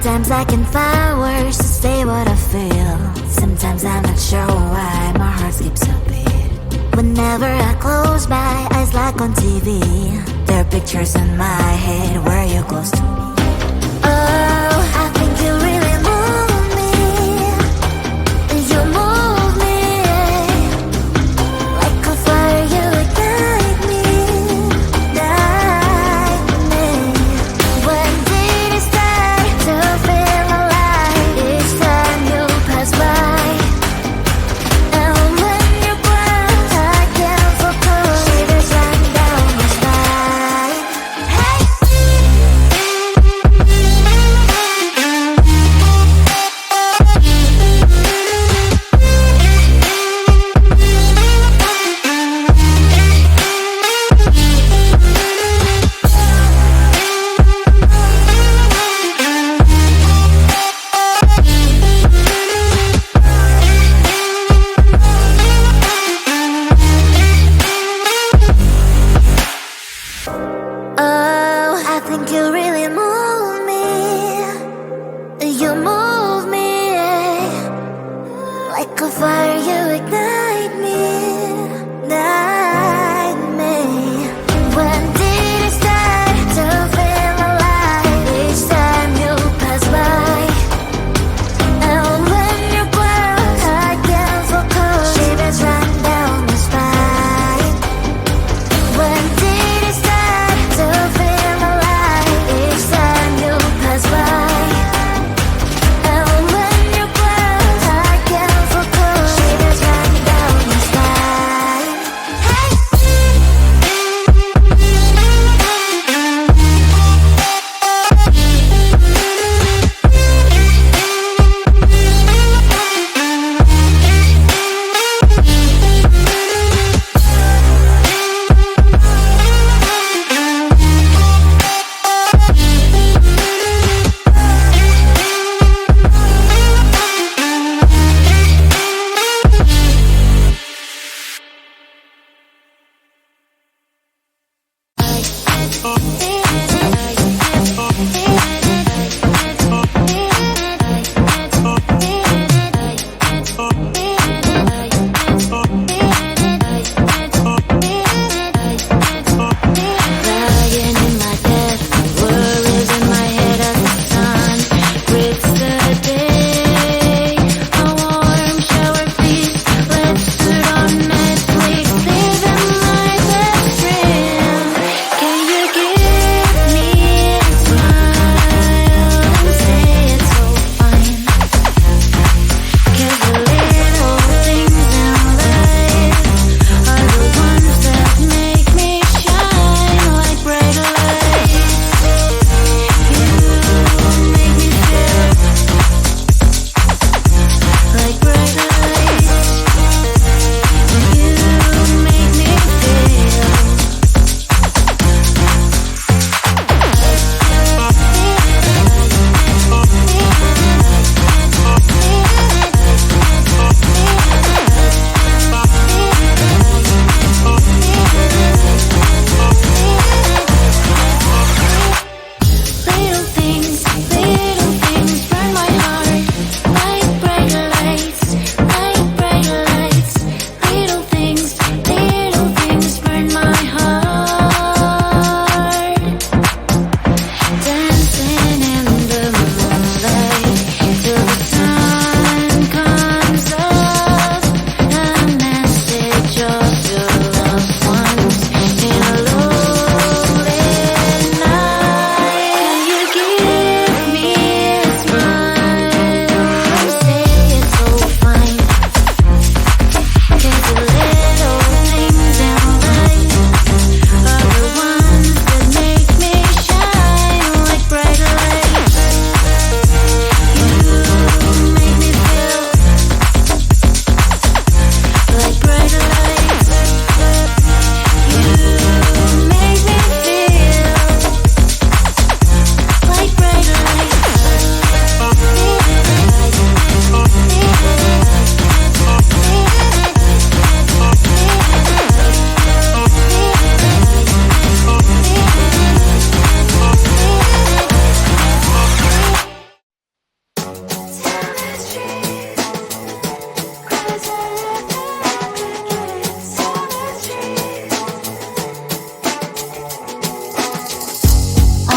Sometimes I can find words to say what I feel. Sometimes I'm not sure why my heart skips a beat. Whenever I close my eyes like on TV, there are pictures in my head where you're close to me. Oh, I think you really move me. You move me like a fire, you ignite me, ignite me. When did it start to feel alive? Each time you pass by, and when you ground, I can't focus. Shivers run down my spine. Hey. Oh, I think you really move me. You move me like a fire, you ignite me, ignite me. When did it start to feel alive? Each time you pass by, and when you ground, I can't focus. Shivers run down my spine. When did it start to feel alive? Each time you pass by, and when you ground, I can't focus. Shivers run down my spine. Hey. Lying in my bed, worries in my head as the sun breaks the day. A warm shower, please. Let's put on Netflix, living my best dream. Can you give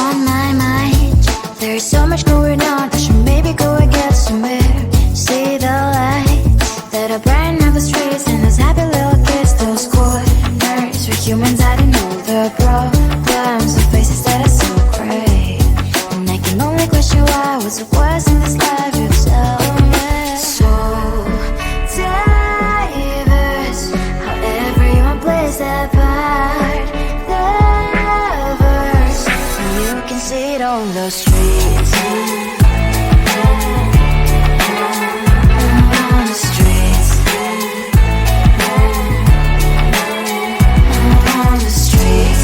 on my mind. There's so much going on, I should maybe go and get somewhere. See the lights that are brighten up the streets, and those happy little kids, those corners where humans hiding all the problems, the faces that are so gray. And I can only question why, what's the worst in this life, you tell me. So diverse, how everyone plays their part. The verse, you can see it on the streets. On the streets. On the streets.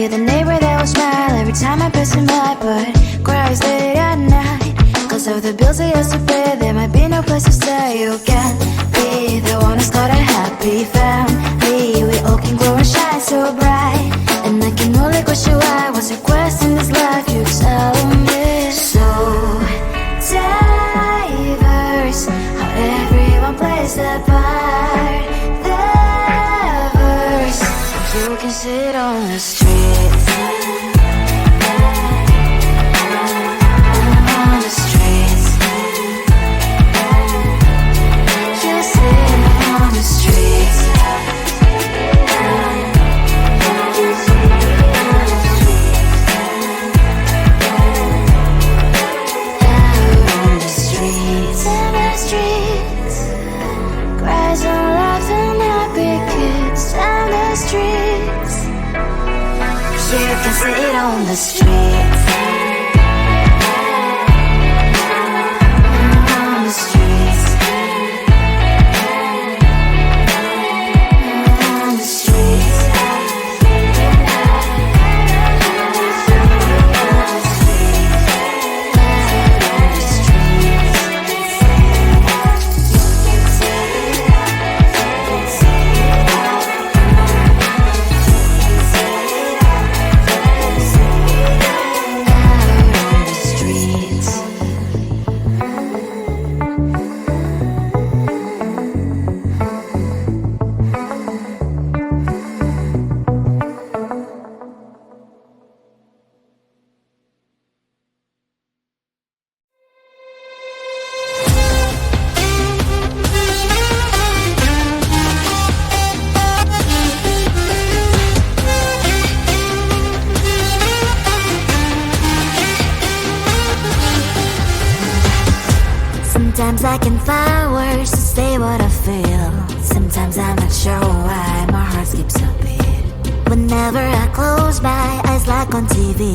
The neighbor that will smile every time I pass him by, but cries late at night. Cause of the bills I used to pay, there might be no place to stay. You can be the one who's got a happy family. We all can grow and shine so bright. And I can only question why, what's your quest in this life, you tell me. So diverse, how everyone plays their part. The verse, you can sit on the streets. On the streets. You sit on the streets. Out on the streets. In the streets. Cries and laughs and happy kids. On the streets. You can sit on the streets. On the streets. On the streets. Sometimes I can find words to say what I feel. Sometimes I'm not sure why my heart skips a beat. Whenever I close my eyes like on TV,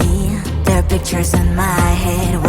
there are pictures in my head